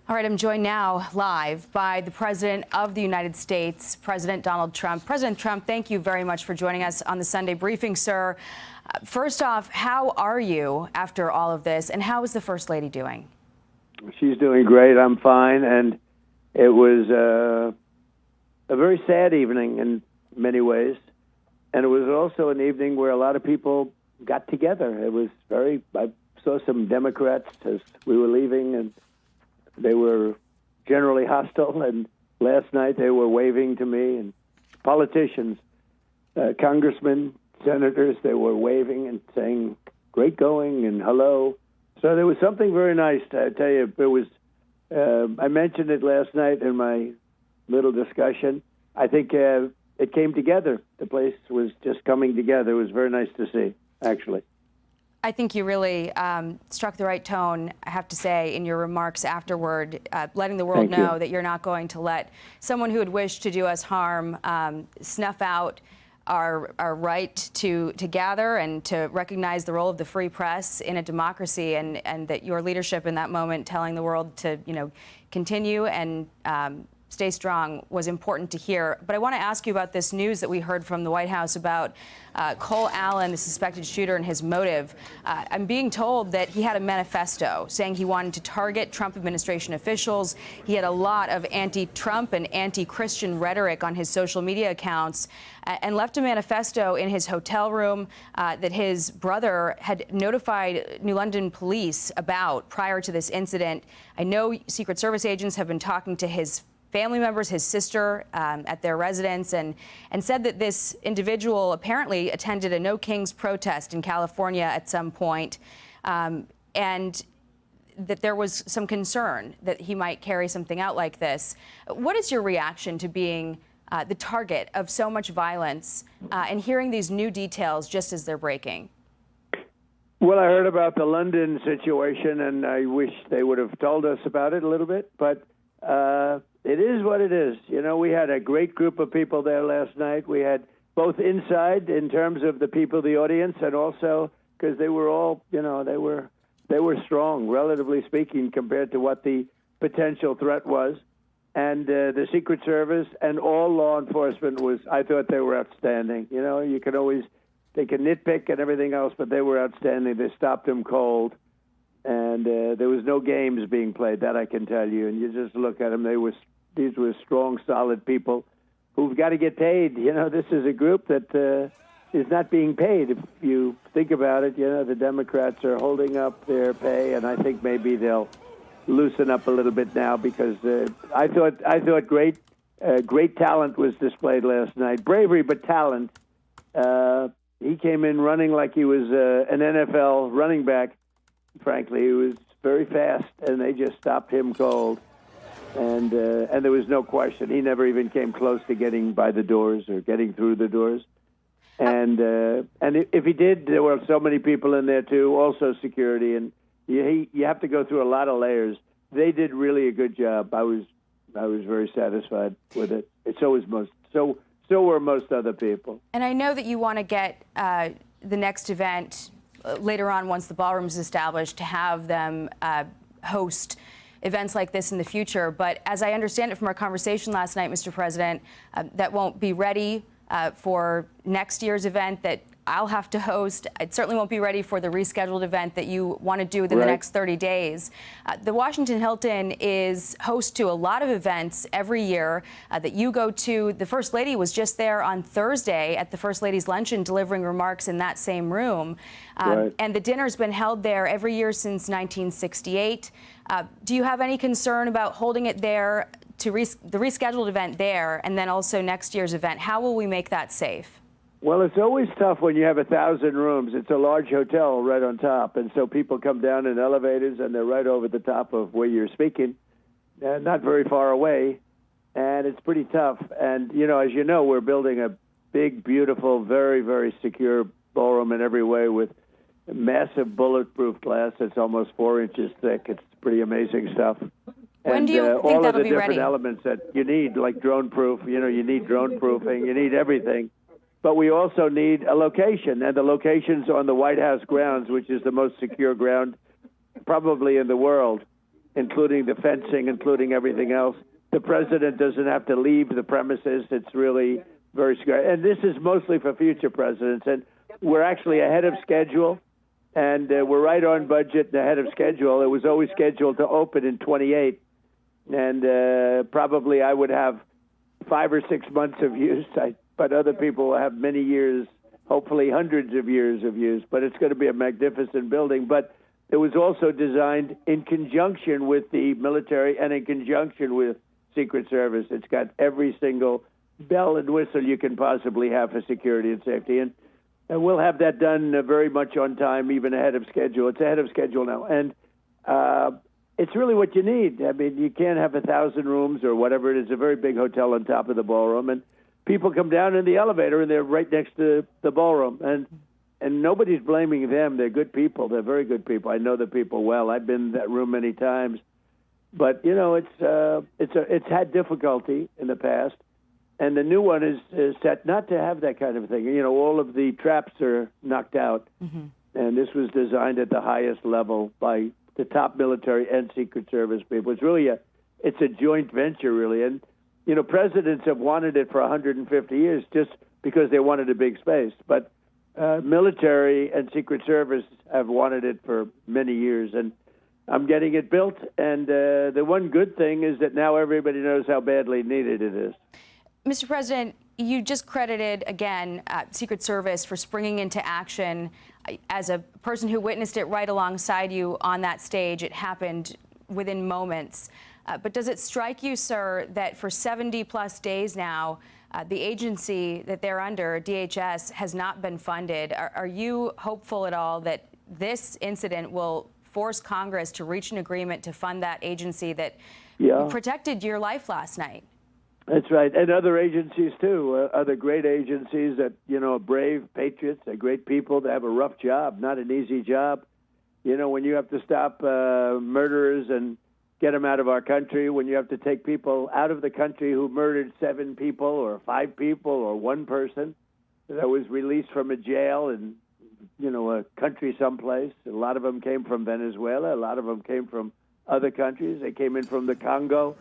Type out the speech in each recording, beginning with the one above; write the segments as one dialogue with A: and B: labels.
A: All right, I'm joined now live by the President of the United States, President Donald Trump. President Trump, thank you very much for joining us on the Sunday briefing, sir. First off, how are you after all of this, and how is the First Lady doing?
B: She's doing great. I'm fine, and it was a very sad evening in many ways, and it was also an evening where a lot of people got together. It was I saw some Democrats as we were leaving, and they were generally hostile, and last night they were waving to me, and politicians, congressmen, senators, they were waving and saying, great going, and hello. So there was something very nice. I tell you, it was, I mentioned it last night in my little discussion. I think it came together. The place was just coming together. It was very nice to see, actually.
A: I think you really struck the right tone, I have to say, in your remarks afterward, letting the world know that you're not going to let someone who would wish to do us harm snuff out our right to gather and to recognize the role of the free press in a democracy, and that your leadership in that moment, telling the world to, continue and stay strong, was important to hear. But I want to ask you about this news that we heard from the White House about Cole Allen, the suspected shooter, and his motive. I'm being told that he had a manifesto saying he wanted to target Trump administration officials. He had a lot of anti-Trump and anti-Christian rhetoric on his social media accounts, and left a manifesto in his hotel room that his brother had notified New London police about prior to this incident. I know Secret Service agents have been talking to his family members, his sister, at their residence, and said that this individual apparently attended a No Kings protest in California at some point, and that there was some concern that he might carry something out like this. What is your reaction to being the target of so much violence and hearing these new details just as they're breaking?
B: Well, I heard about the London situation, and I wish they would have told us about it a little bit, but it is what it is. We had a great group of people there last night. We had both inside in terms of the people, the audience, and also because they were all, they were strong, relatively speaking, compared to what the potential threat was. And the Secret Service and all law enforcement I thought they were outstanding. You can always, they can nitpick and everything else, but they were outstanding. They stopped him cold. And there was no games being played, that I can tell you. And you just look at them, these were strong, solid people who've got to get paid. This is a group that is not being paid. If you think about it, the Democrats are holding up their pay, and I think maybe they'll loosen up a little bit now because I thought great talent was displayed last night. Bravery, but talent. He came in running like he was an NFL running back. Frankly, he was very fast, and they just stopped him cold. And there was no question. He never even came close to getting by the doors or getting through the doors. And if he did, there were so many people in there, too, also security. And you have to go through a lot of layers. They did really a good job. I was very satisfied with it. So were most other people.
A: And I know that you want to get the next event later on, once the ballroom is established, to have them host events like this in the future. But as I understand it from our conversation last night, Mr. President, that won't be ready for next year's event that I'll have to host. It certainly won't be ready for the rescheduled event that you want to do within the next 30 days. The Washington Hilton is host to a lot of events every year that you go to. The First Lady was just there on Thursday at the First Lady's Luncheon delivering remarks in that same room. And the dinner's been held there every year since 1968. Do you have any concern about holding it there, to the rescheduled event there, and then also next year's event? How will we make that safe?
B: Well, it's always tough when you have 1,000 rooms. It's a large hotel right on top, and so people come down in elevators, and they're right over the top of where you're speaking, not very far away, and it's pretty tough. And, as you know, we're building a big, beautiful, very, very secure ballroom in every way with massive bulletproof glass that's almost 4 inches thick. It's pretty amazing stuff.
A: When do you think
B: all of
A: that'll
B: the
A: be
B: different
A: ready?
B: elements that you need, like drone proof, you need drone proofing, you need everything. But we also need a location, and the location's on the White House grounds, which is the most secure ground probably in the world. including the fencing, including everything else. The president doesn't have to leave the premises. It's really very scary. And this is mostly for future presidents. And we're actually ahead of schedule, and we're right on budget and ahead of schedule. It was always scheduled to open in 28, and probably I would have 5 or 6 months of use, but other people will have many years, hopefully hundreds of years of use. But it's going to be a magnificent building. But it was also designed in conjunction with the military and in conjunction with Secret Service. It's got every single bell and whistle you can possibly have for security and safety. And we'll have that done very much on time, even ahead of schedule. It's ahead of schedule now. And it's really what you need. I mean, you can't have 1,000 rooms or whatever it is, a very big hotel on top of the ballroom. And people come down in the elevator, and they're right next to the ballroom. And nobody's blaming them. They're good people. They're very good people. I know the people well. I've been in that room many times. But, you know, it's had difficulty in the past. And the new one is set not to have that kind of thing. You know, all of the traps are knocked out. Mm-hmm. And this was designed at the highest level by the top military and Secret Service people. It's really it's a joint venture, really. And, you know, presidents have wanted it for 150 years just because they wanted a big space. But military and Secret Service have wanted it for many years. And I'm getting it built. And the one good thing is that now everybody knows how badly needed it is.
A: Mr. President, you just credited, again, Secret Service for springing into action. As a person who witnessed it right alongside you on that stage, it happened within moments. But does it strike you, sir, that for 70-plus days now, the agency that they're under, DHS, has not been funded? Are you hopeful at all that this incident will force Congress to reach an agreement to fund that agency that protected your life last night?
B: That's right. And other agencies, too, other great agencies that, you know, brave patriots, they're great people. They have a rough job, not an easy job. You know, when you have to stop murderers and get them out of our country, when you have to take people out of the country who murdered 7 people or 5 people or 1 person that was released from a jail in, you know, a country someplace. A lot of them came from Venezuela. A lot of them came from other countries. They came in from the Congo.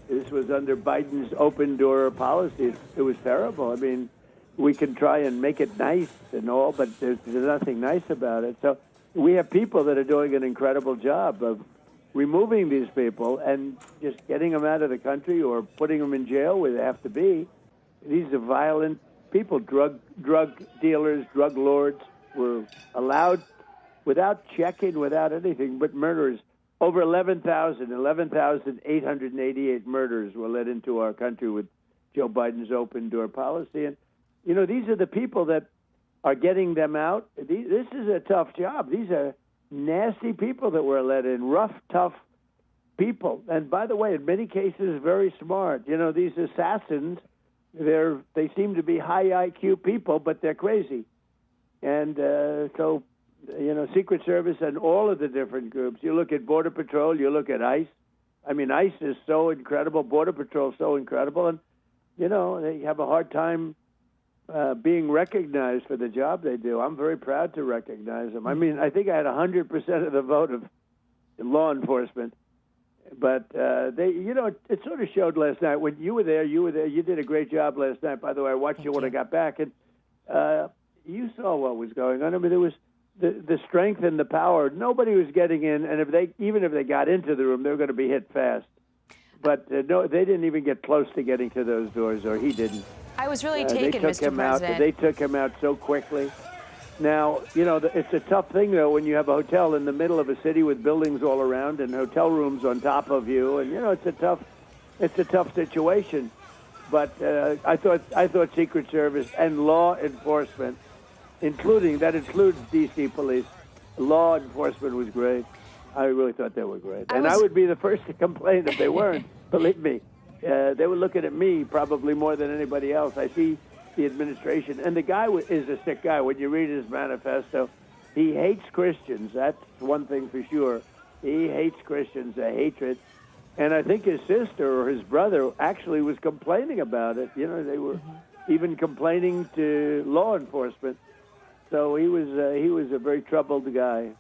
B: This was under Biden's open-door policy. It was terrible. I mean, we can try and make it nice and all, but there's nothing nice about it. So we have people that are doing an incredible job of removing these people and just getting them out of the country or putting them in jail where they have to be. These are violent people. Drug dealers, drug lords were allowed without checking, without anything, but murderers. Over 11,888 murders were let into our country with Joe Biden's open-door policy. And, you know, these are the people that are getting them out. This is a tough job. These are nasty people that were let in, rough, tough people. And, by the way, in many cases, very smart. You know, these assassins, they seem to be high IQ people, but they're crazy. And so... You know, Secret Service and all of the different groups. You look at Border Patrol, you look at ICE. I mean, ICE is so incredible. Border Patrol is so incredible. And, you know, they have a hard time being recognized for the job they do. I'm very proud to recognize them. I mean, I think I had 100% of the vote of law enforcement. But, you know, it sort of showed last night. When you were there. You did a great job last night. By the way, I watched you when I got back. And you saw what was going on. I mean, there was the strength and the power. Nobody was getting in, and even if they got into the room, they were going to be hit fast. But no, they didn't even get close to getting to those doors, or he didn't.
A: I was really taken, Mr. President.
B: They took him out so quickly. Now, you know, it's a tough thing, though, when you have a hotel in the middle of a city with buildings all around and hotel rooms on top of you, and, you know, it's a tough situation. But I thought Secret Service and law enforcement, that includes D.C. police. Law enforcement was great. I really thought they were great. I would be the first to complain if they weren't. Believe me. They were looking at me probably more than anybody else. I see the administration. And the guy is a sick guy. When you read his manifesto, he hates Christians. That's one thing for sure. He hates Christians, a hatred. And I think his sister or his brother actually was complaining about it. You know, they were even complaining to law enforcement. So he was a very troubled guy.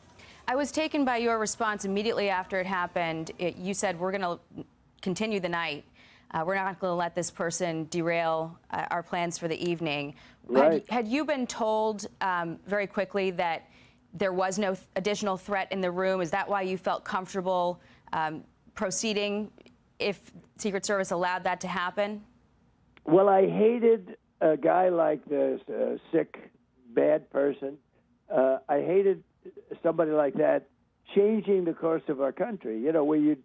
A: I was taken by your response immediately after it happened. You said, we're going to continue the night. We're not going to let this person derail our plans for the evening.
B: Right.
A: Had you been told very quickly that there was no additional threat in the room? Is that why you felt comfortable proceeding if Secret Service allowed that to happen?
B: Well, I hated a guy like this, sick, bad person. I hated somebody like that changing the course of our country. You know, where you'd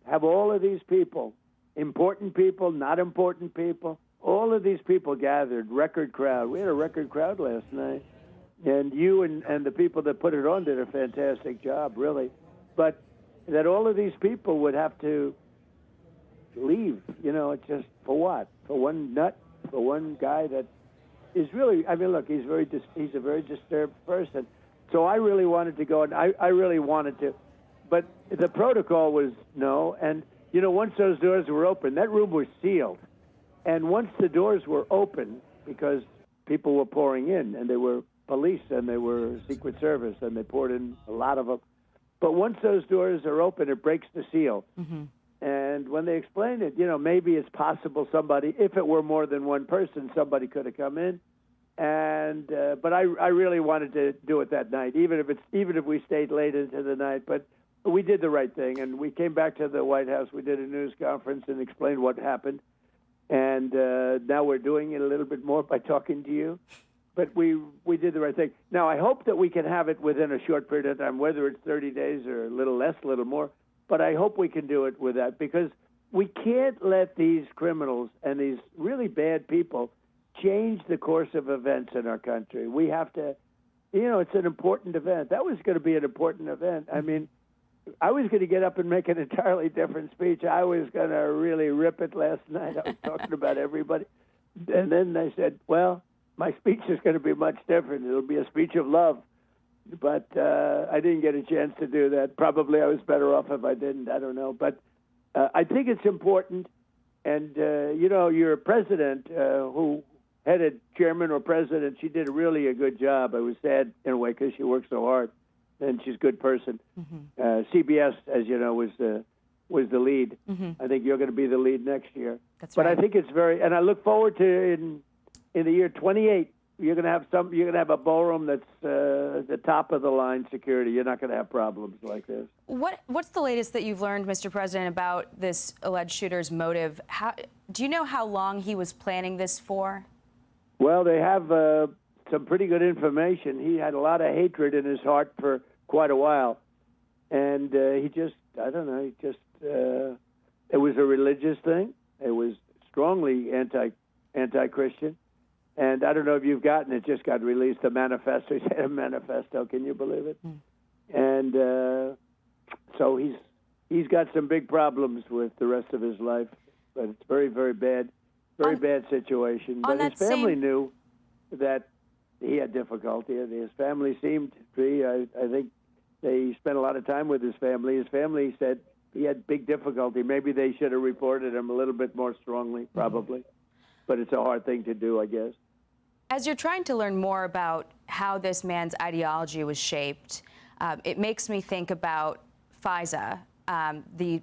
B: have all of these people, important people, not important people, all of these people gathered, record crowd. We had a record crowd last night. And you and the people that put it on did a fantastic job, really. But that all of these people would have to leave, you know, it's just for what? For one nut, for one guy that is really, I mean, look, he's a very disturbed person. So I really wanted to go, and I really wanted to. But the protocol was no. And, you know, once those doors were open, that room was sealed. And once the doors were open, because people were pouring in, and they were police and they were Secret Service, and they poured in a lot of them. But once those doors are open, it breaks the seal. Mm-hmm. And when they explained it, you know, maybe it's possible somebody, if it were more than one person, somebody could have come in. And but I really wanted to do it that night, even if we stayed late into the night. But we did the right thing, and we came back to the White House. We did a news conference and explained what happened. And now we're doing it a little bit more by talking to you. But we did the right thing. Now, I hope that we can have it within a short period of time, whether it's 30 days or a little less, a little more. But I hope we can do it with that, because we can't let these criminals and these really bad people change the course of events in our country. We have to, you know, it's an important event. That was going to be an important event. I mean, I was going to get up and make an entirely different speech. I was going to really rip it last night. I was talking about everybody. And then they said, well, my speech is going to be much different. It'll be a speech of love. But I didn't get a chance to do that. Probably I was better off if I didn't. I don't know. But I think it's important. And, you know, your president, who headed chairman or president, she did really a good job. I was sad in a way because she worked so hard, and she's a good person. Mm-hmm. CBS, as you know, was the lead. Mm-hmm. I think you're going to be the lead next year.
A: That's
B: right. But I think it's and I look forward to in the year 28. You're going to have a ballroom that's the top of the line security. You're not going to have problems like this.
A: What's the latest that you've learned, Mr. President, about this alleged shooter's motive? Do you know how long he was planning this for?
B: Well, they have some pretty good information. He had a lot of hatred in his heart for quite a while, and he just, I don't know, it was a religious thing. It was strongly anti-Christian. And I don't know if you've gotten it, just got released, the manifesto. He had a manifesto, can you believe it? Mm. And so he's got some big problems with the rest of his life. But it's very, very bad, bad situation. But his family knew that he had difficulty. And his family seemed to be, I think they spent a lot of time with his family. His family said he had big difficulty. Maybe they should have reported him a little bit more strongly, probably. Mm-hmm. But it's a hard thing to do, I guess.
A: As you're trying to learn more about how this man's ideology was shaped, it makes me think about FISA, the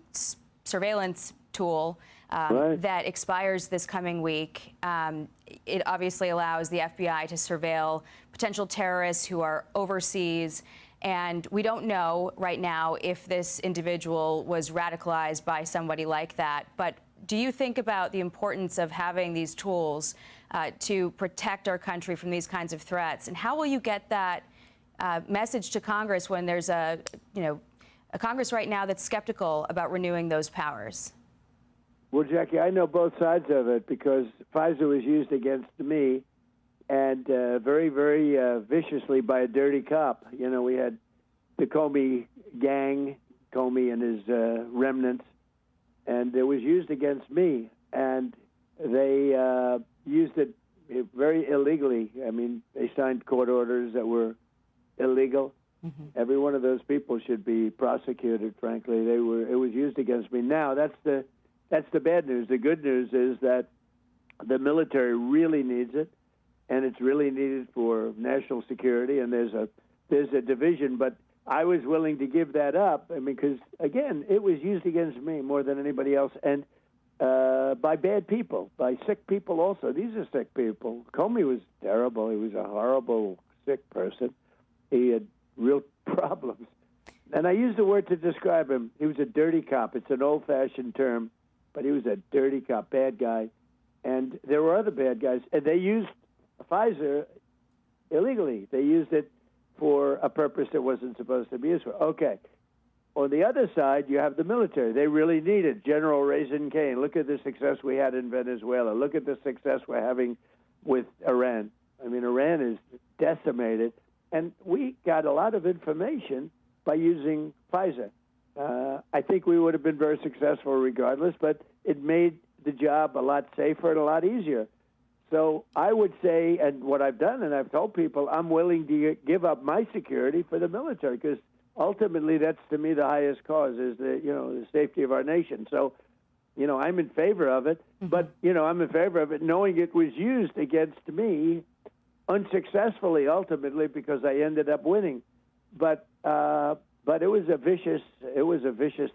A: surveillance tool right. that expires this coming week. It obviously allows the FBI to surveil potential terrorists who are overseas. And we don't know right now if this individual was radicalized by somebody like that. But do you think about the importance of having these tools to protect our country from these kinds of threats? And how will you get that message to Congress when there's a Congress right now that's skeptical about renewing those powers?
B: Well, Jackie, I know both sides of it because FISA was used against me and very, very viciously by a dirty cop. You know, we had the Comey gang, Comey and his remnants, and it was used against me. And they used it very illegally. I mean, they signed court orders that were illegal. Mm-hmm. Every one of those people should be prosecuted, frankly. It was used against me. Now, that's the bad news. The good news is that the military really needs it, and it's really needed for national security, and there's a there's a division, but I was willing to give that up. I mean, because, again, it was used against me more than anybody else, and by bad people, by sick people also. These are sick people. Comey was terrible. He was a horrible, sick person. He had real problems. And I use the word to describe him. He was a dirty cop. It's an old-fashioned term, but he was a dirty cop, bad guy. And there were other bad guys. And they used FISA illegally. They used it for a purpose that wasn't supposed to be used for. Okay. On the other side, you have the military. They really need it. General Raisin Cain. Look at the success we had in Venezuela. Look at the success we're having with Iran. I mean, Iran is decimated. And we got a lot of information by using FISA. I think we would have been very successful regardless, but it made the job a lot safer and a lot easier. So I would say, and what I've done, and I've told people, I'm willing to give up my security for the military, because ultimately that's, to me, the highest cause, is the safety of our nation. So, I'm in favor of it, but, I'm in favor of it knowing it was used against me unsuccessfully, ultimately, because I ended up winning. But it was a vicious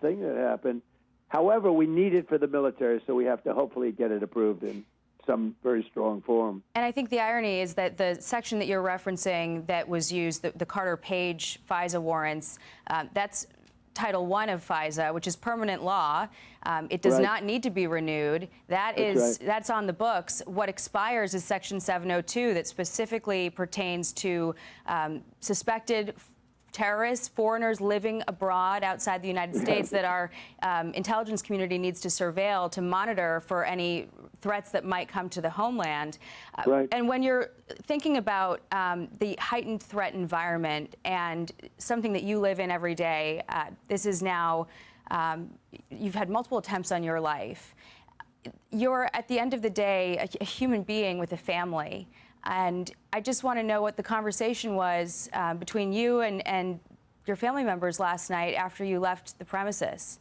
B: thing that happened. However, we need it for the military, so we have to hopefully get it approved in some very strong form.
A: And I think the irony is that the section that you're referencing that was used, the Carter-Page FISA warrants, that's Title I of FISA, which is permanent law. It does not need to be renewed. That's on the books. What expires is Section 702 that specifically pertains to suspected terrorists, foreigners living abroad outside the United States that our intelligence community needs to surveil to monitor for any threats that might come to the homeland. And when you're thinking about the heightened threat environment and something that you live in every day, this is now, you've had multiple attempts on your life. You're, at the end of the day, a human being with a family. And I just want to know what the conversation was between you and your family members last night after you left the premises.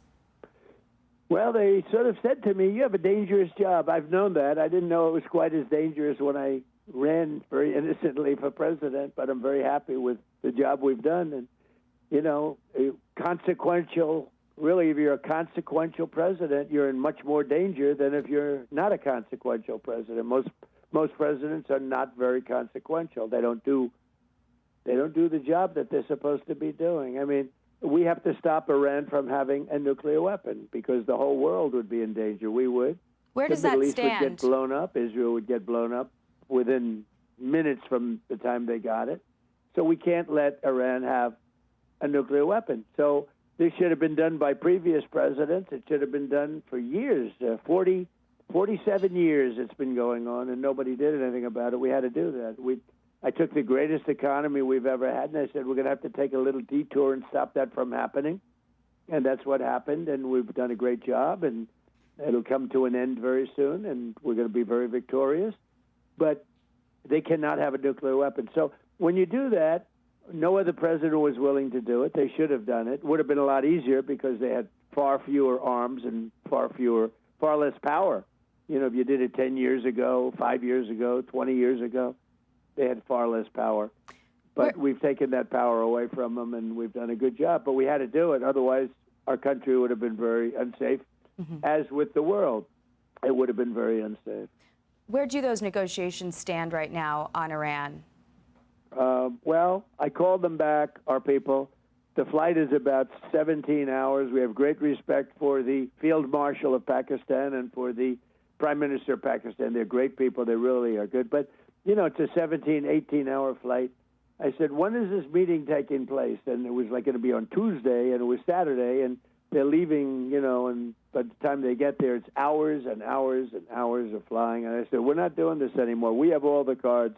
B: Well, they sort of said to me, you have a dangerous job. I've known that. I didn't know it was quite as dangerous when I ran very innocently for president, but I'm very happy with the job we've done. And, consequential, really, if you're a consequential president, you're in much more danger than if you're not a consequential president. Most presidents are not very consequential. They don't do the job that they're supposed to be doing. I mean, we have to stop Iran from having a nuclear weapon, because the whole world would be in danger. We would.
A: Where does that stand?
B: The Middle East would get blown up. Israel would get blown up within minutes from the time they got it. So we can't let Iran have a nuclear weapon. So this should have been done by previous presidents. It should have been done for years, 47 years it's been going on, and nobody did anything about it. We had to do that. I took the greatest economy we've ever had, and I said, we're going to have to take a little detour and stop that from happening. And that's what happened, and we've done a great job, and it'll come to an end very soon, and we're going to be very victorious. But they cannot have a nuclear weapon. So when you do that, no other president was willing to do it. They should have done it. It would have been a lot easier because they had far fewer arms and far less power. If you did it 10 years ago, 5 years ago, 20 years ago, they had far less power. But we've taken that power away from them, and we've done a good job. But we had to do it. Otherwise, our country would have been very unsafe, as with the world. It would have been very unsafe.
A: Where do those negotiations stand right now on Iran?
B: Well, I called them back, our people. The flight is about 17 hours. We have great respect for the Field Marshal of Pakistan and for the Prime Minister of Pakistan. They're great people. They really are good. But, it's a 17, 18-hour flight. I said, when is this meeting taking place? And it was going to be on Tuesday, and it was Saturday, and they're leaving, and by the time they get there, it's hours and hours and hours of flying. And I said, we're not doing this anymore. We have all the cards.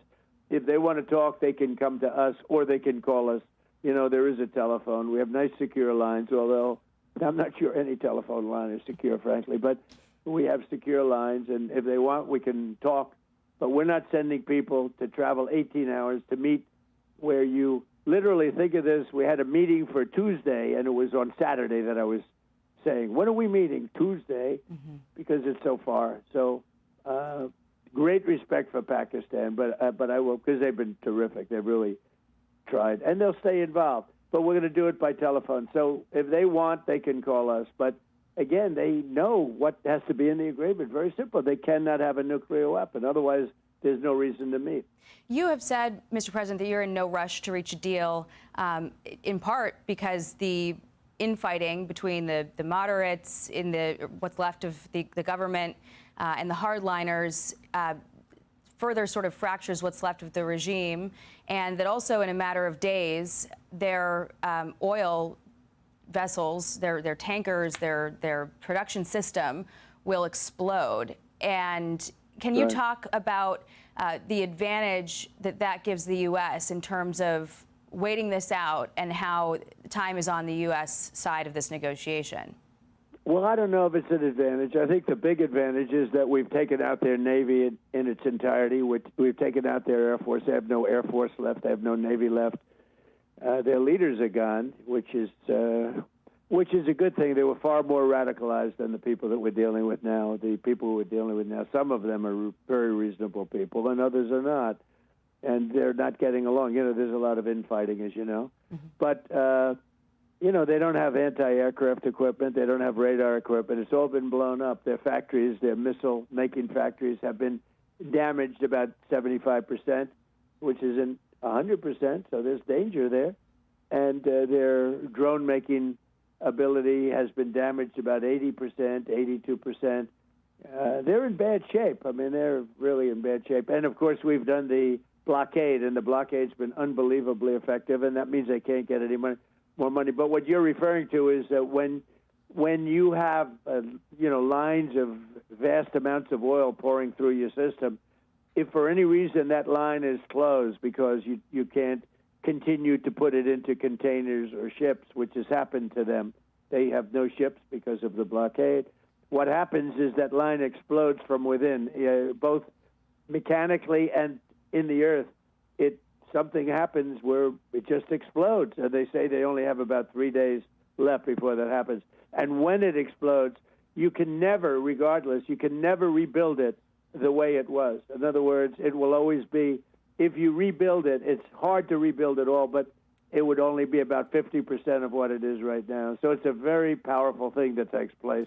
B: If they want to talk, they can come to us, or they can call us. There is a telephone. We have nice secure lines, although I'm not sure any telephone line is secure, frankly. But we have secure lines, and if they want, we can talk. But we're not sending people to travel 18 hours to meet where you literally, think of this, we had a meeting for Tuesday, and it was on Saturday that I was saying, when are we meeting? Tuesday, because it's so far. So great respect for Pakistan, but I will, because they've been terrific. They've really tried, and they'll stay involved. But we're going to do it by telephone. So if they want, they can call us. But again, they know what has to be in the agreement. Very simple. They cannot have a nuclear weapon. Otherwise, there's no reason to meet.
A: You have said, Mr. President, that you're in no rush to reach a deal, in part because the infighting between the moderates in what's left of the government and the hardliners further sort of fractures what's left of the regime, and that also in a matter of days, their oil vessels, their tankers, their production system will explode. And can you talk about the advantage that gives the U.S. in terms of waiting this out and how time is on the U.S. side of this negotiation?
B: Well, I don't know if it's an advantage. I think the big advantage is that we've taken out their Navy in its entirety. We've taken out their Air Force. They have no Air Force left. They have no Navy left. Their leaders are gone, which is a good thing. They were far more radicalized than the people that we're dealing with now. The people who we're dealing with now, some of them are very reasonable people, and others are not. And they're not getting along. You know, there's a lot of infighting, as you know. Mm-hmm. But, you know, they don't have anti-aircraft equipment. They don't have radar equipment. It's all been blown up. Their factories, their missile-making factories have been damaged about 75%, which isn't 100%, so there's danger there. And their drone-making ability has been damaged about 80%, 82%. They're in bad shape. I mean, they're really in bad shape. And, of course, we've done the blockade, and the blockade's been unbelievably effective, and that means they can't get any more money. But what you're referring to is that when you have, you know, lines of vast amounts of oil pouring through your system, if for any reason that line is closed because you can't continue to put it into containers or ships, which has happened to them. They have no ships because of the blockade. What happens is that line explodes from within, both mechanically and in the earth. Something happens where it just explodes. And they say they only have about 3 days left before that happens. And when it explodes, you can never, regardless, you can never rebuild it the way it was. In other words, it will always be, if you rebuild it, it's hard to rebuild it all, but it would only be about 50% of what it is right now. So it's a very powerful thing that takes place,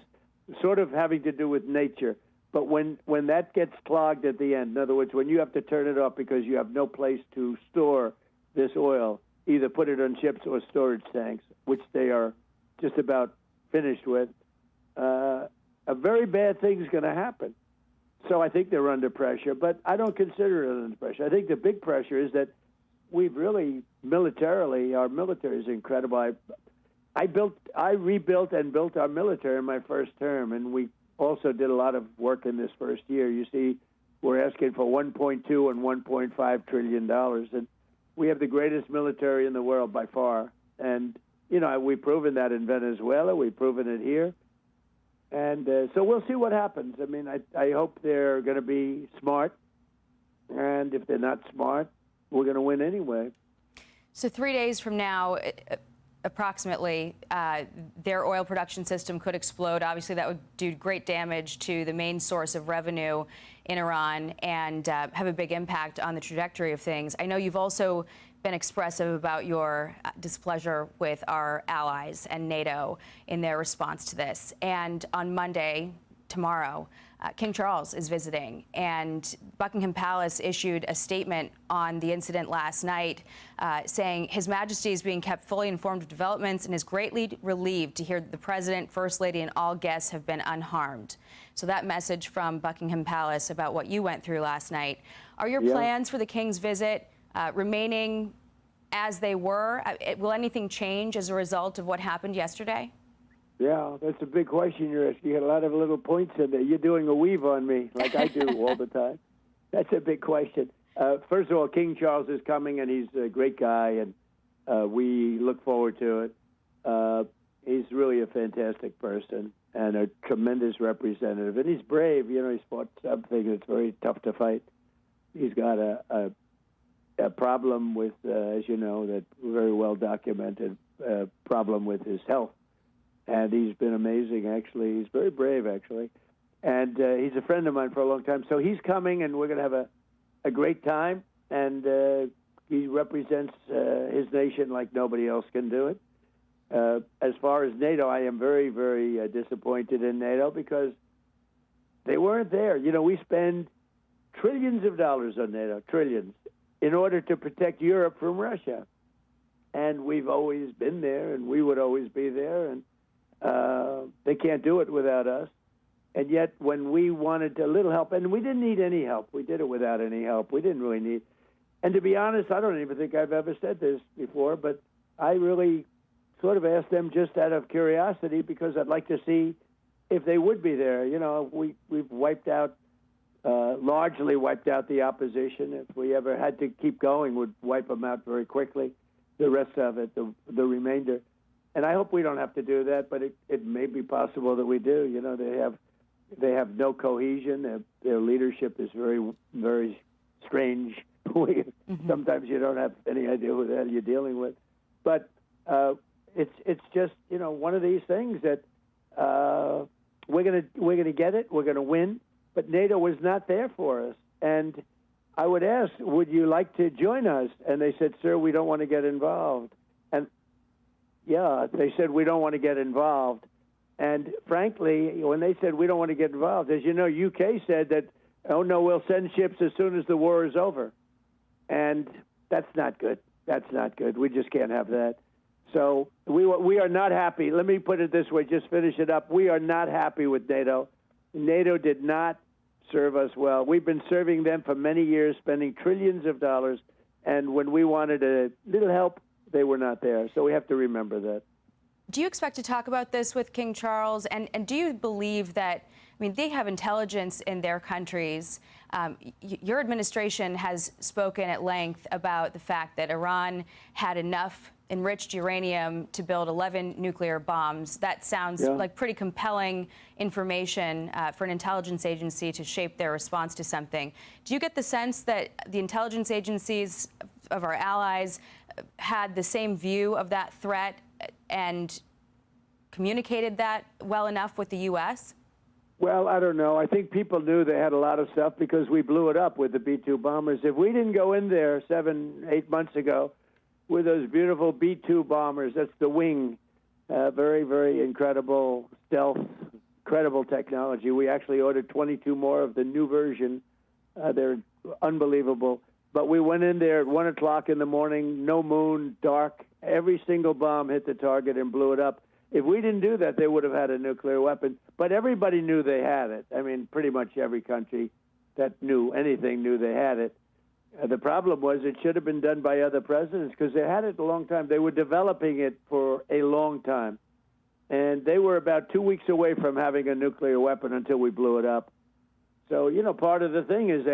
B: sort of having to do with nature. But when that gets clogged at the end, in other words, when you have to turn it off because you have no place to store this oil, either put it on ships or storage tanks, which they are just about finished with, a very bad thing's going to happen. So I think they're under pressure, but I don't consider it under pressure. I think the big pressure is that we've really militarily, our military is incredible. I rebuilt and built our military in my first term, and we also did a lot of work in this first year. You see, we're asking for $1.2 and $1.5 trillion, and we have the greatest military in the world by far. And, you know, we've proven that in Venezuela. We've proven it here. And so we'll see what happens. I mean, I hope they're going to be smart. And if they're not smart, we're going to win anyway.
A: So 3 days from now, approximately, their oil production system could explode. Obviously, that would do great damage to the main source of revenue in Iran and have a big impact on the trajectory of things. I know you've also been expressive about your displeasure with our allies and NATO in their response to this. And on Monday, tomorrow, King Charles is visiting, and Buckingham Palace issued a statement on the incident last night saying His Majesty is being kept fully informed of developments and is greatly relieved to hear that the President, First Lady, and all guests have been unharmed. So that message from Buckingham Palace about what you went through last night. Are your plans for the King's visit remaining as they were? Will anything change as a result of what happened yesterday?
B: Yeah, that's a big question you're asking. You got a lot of little points in there. You're doing a weave on me, like I do all the time. That's a big question. First of all, King Charles is coming, and he's a great guy, and we look forward to it. He's really a fantastic person and a tremendous representative. And he's brave. You know, he's fought something that's very tough to fight. He's got a problem with, as you know, that very well documented problem with his health. And he's been amazing, actually. He's very brave, actually. And he's a friend of mine for a long time. So he's coming, and we're going to have a great time. And He represents his nation like nobody else can do it. As far as NATO, I am very, very disappointed in NATO because they weren't there. You know, we spend trillions of dollars on NATO, trillions, in order to protect Europe from Russia. And we've always been there, and we would always be there, and they can't do it without us. And yet, when we wanted a little help, and we didn't need any help, we did it without any help. We didn't really need. And to be honest, I don't even think I've ever said this before, but I really sort of asked them just out of curiosity because I'd like to see if they would be there. You know, we've wiped out, largely wiped out the opposition. If we ever had to keep going, we'd wipe them out very quickly. The rest of it, the remainder. And I hope we don't have to do that, but it may be possible that we do. You know, they have no cohesion. Their leadership is very, very strange. Sometimes you don't have any idea who the hell you're dealing with. But it's just, you know, one of these things that we're gonna get it. We're gonna win. But NATO was not there for us. And I would ask, would you like to join us? And they said, sir, we don't want to get involved. And yeah, they said, we don't want to get involved. And frankly, when they said we don't want to get involved, as you know, UK said that, oh no, we'll send ships as soon as the war is over. And that's not good. That's not good. We just can't have that. So we are not happy. Let me put it this way, just finish it up. We are not happy with NATO. NATO did not serve us well. We've been serving them for many years, spending trillions of dollars, and when we wanted a little help, they were not there. So we have to remember that.
A: Do you expect to talk about this with King Charles? And do you believe that, I mean, they have intelligence in their countries. Your administration has spoken at length about the fact that Iran had enough enriched uranium to build 11 nuclear bombs. That sounds like pretty compelling information for an intelligence agency to shape their response to something. Do you get the sense that the intelligence agencies of our allies had the same view of that threat and communicated that well enough with the U.S.?
B: Well, I don't know. I think people knew they had a lot of stuff because we blew it up with the B-2 bombers. If we didn't go in there 7-8 months ago with those beautiful B-2 bombers, that's the wing, very, very incredible stealth, incredible technology. We actually ordered 22 more of the new version. They're unbelievable. But we went in there at 1 o'clock in the morning, no moon, dark. Every single bomb hit the target and blew it up. If we didn't do that, they would have had a nuclear weapon. But everybody knew they had it. I mean, pretty much every country that knew anything knew they had it. The problem was it should have been done by other presidents because they had it a long time. They were developing it for a long time. And they were about 2 weeks away from having a nuclear weapon until we blew it up. So, you know, part of the thing is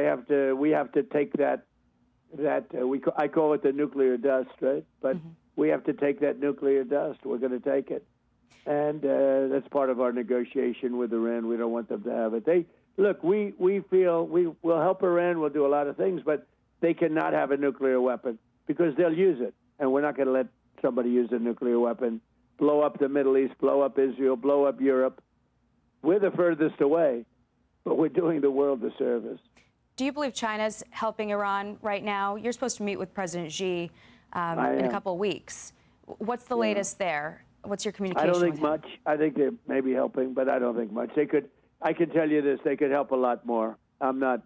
B: we have to take that I call it the nuclear dust, right? But we have to take that nuclear dust. We're going to take it. And that's part of our negotiation with Iran. We don't want them to have it. We feel we'll help Iran. We'll do a lot of things, but they cannot have a nuclear weapon because they'll use it. And we're not going to let somebody use a nuclear weapon, blow up the Middle East, blow up Israel, blow up Europe. We're the furthest away, but we're doing the world a service.
A: Do you believe China's helping Iran right now? You're supposed to meet with President Xi in a couple of weeks. What's the latest there? What's your communication
B: I don't think
A: with him?
B: much. I think they may be helping, but I don't think much. I can tell you this, they could help a lot more. I'm not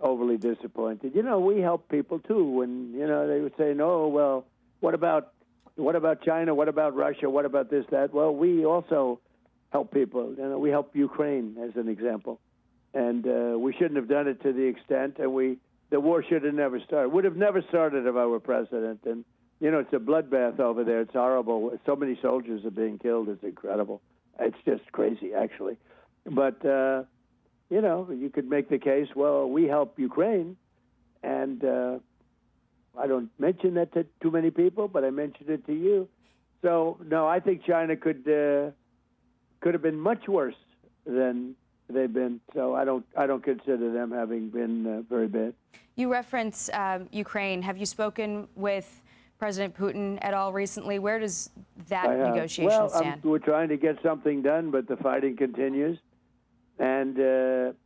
B: overly disappointed. You know, we help people too when, you know, they would say, no, well, what about China? What about Russia? What about this, that? Well, we also help people. You know, we help Ukraine as an example. And we shouldn't have done it to the extent, and the war should have never started. Would have never started if I were president. And, you know, it's a bloodbath over there. It's horrible. So many soldiers are being killed. It's incredible. It's just crazy, actually. But, you know, you could make the case, well, we help Ukraine. And I don't mention that to too many people, but I mentioned it to you. So, no, I think China could have been much worse than they've been. So I don't consider them having been very bad.
A: You reference Ukraine. Have you spoken with President Putin at all recently? Where does that negotiation stand?
B: We're trying to get something done, but the fighting continues. And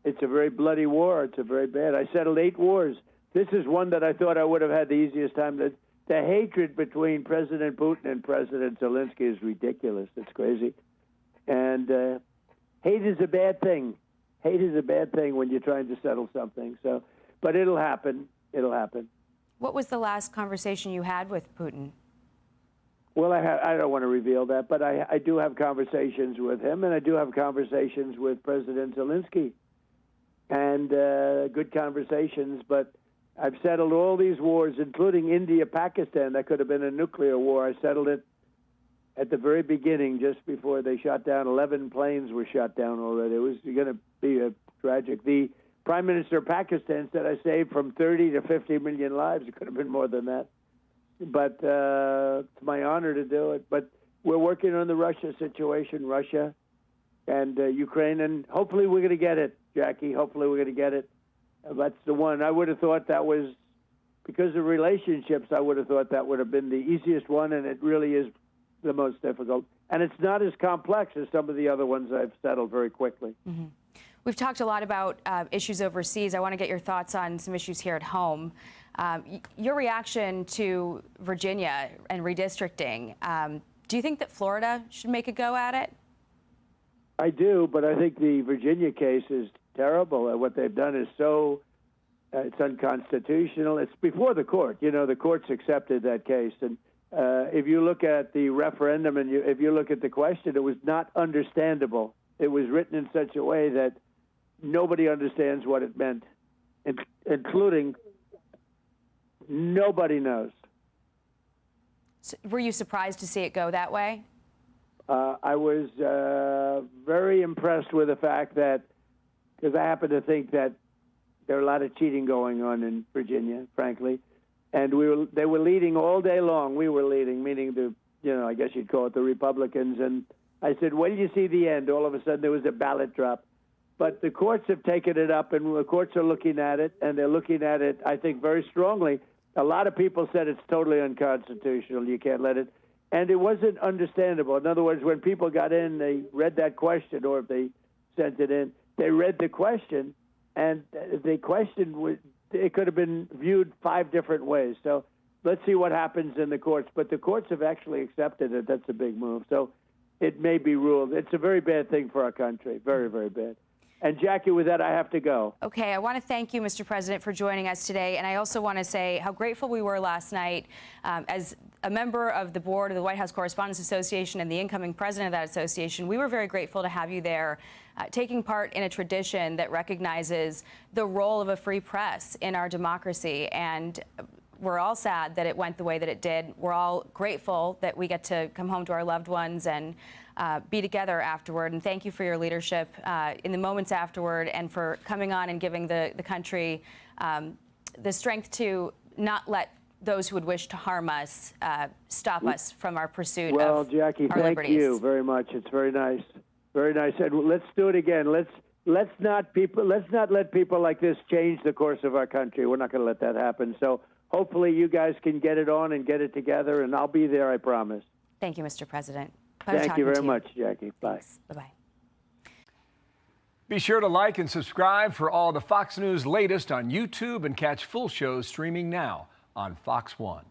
B: it's a very bloody war. It's a very bad. I settled 8 wars. this is one that I thought I would have had the easiest time. The hatred between President Putin and President Zelensky is ridiculous. It's crazy. And hate is a bad thing. Hate is a bad thing when you're trying to settle something. So, but it'll happen. It'll happen.
A: What was the last conversation you had with Putin?
B: Well, I don't want to reveal that, but I do have conversations with him, and I do have conversations with President Zelensky, and good conversations. But I've settled all these wars, including India-Pakistan. That could have been a nuclear war. I settled it at the very beginning, just before they shot down. 11 planes were shot down already. It was going to be a tragic. The Prime Minister of Pakistan said I saved from 30 to 50 million lives. It could have been more than that. But it's my honor to do it. But we're working on the Russia situation, Russia and Ukraine, and hopefully we're going to get it, Jackie. Hopefully we're going to get it. That's the one. I would have thought that was, because of relationships, I would have thought that would have been the easiest one, and it really is the most difficult. And it's not as complex as some of the other ones I've settled very quickly.
A: Mm-hmm. We've talked a lot about issues overseas. I want to get your thoughts on some issues here at home. Your reaction to Virginia and redistricting, do you think that Florida should make a go at it?
B: I do, but I think the Virginia case is terrible. What they've done is so, it's unconstitutional. It's before the court. You know, the courts accepted that case. And if you look at the referendum and if you look at the question, it was not understandable. It was written in such a way that nobody understands what it meant, including nobody knows.
A: So were you surprised to see it go that way?
B: I was very impressed with the fact that, because I happen to think that there are a lot of cheating going on in Virginia, frankly, and they were leading all day long. We were leading, meaning I guess you'd call it the Republicans. And I said, when do you see the end? All of a sudden there was a ballot drop. But the courts have taken it up, and the courts are looking at it, and they're looking at it, I think, very strongly. A lot of people said it's totally unconstitutional. You can't let it. And it wasn't understandable. In other words, when people got in, they read that question, or if they sent it in, they read the question, and the question it could have been viewed 5 different ways. So let's see what happens in the courts. But the courts have actually accepted it. That's a big move. So it may be ruled. It's a very bad thing for our country. Very, very bad. And Jackie, with that, I have to go.
A: Okay, I want to thank you, Mr. President, for joining us today. And I also want to say how grateful we were last night as a member of the board of the White House Correspondents Association and the incoming president of that association. We were very grateful to have you there, taking part in a tradition that recognizes the role of a free press in our democracy. And we're all sad that it went the way that it did. We're all grateful that we get to come home to our loved ones and be together afterward. And thank you for your leadership in the moments afterward, and for coming on and giving the country the strength to not let those who would wish to harm us stop us from our pursuit of our liberties. Well, Jackie,
B: thank you very much. It's very nice. Very nice. And let's do it again. Let's not let people like this change the course of our country. We're not going to let that happen. So hopefully you guys can get it on and get it together, and I'll be there, I promise.
A: Thank you, Mr. President.
B: Thank you very much, Jackie. Bye.
A: Bye-bye.
C: Be sure to like and subscribe for all the Fox News latest on YouTube, and catch full shows streaming now on Fox One.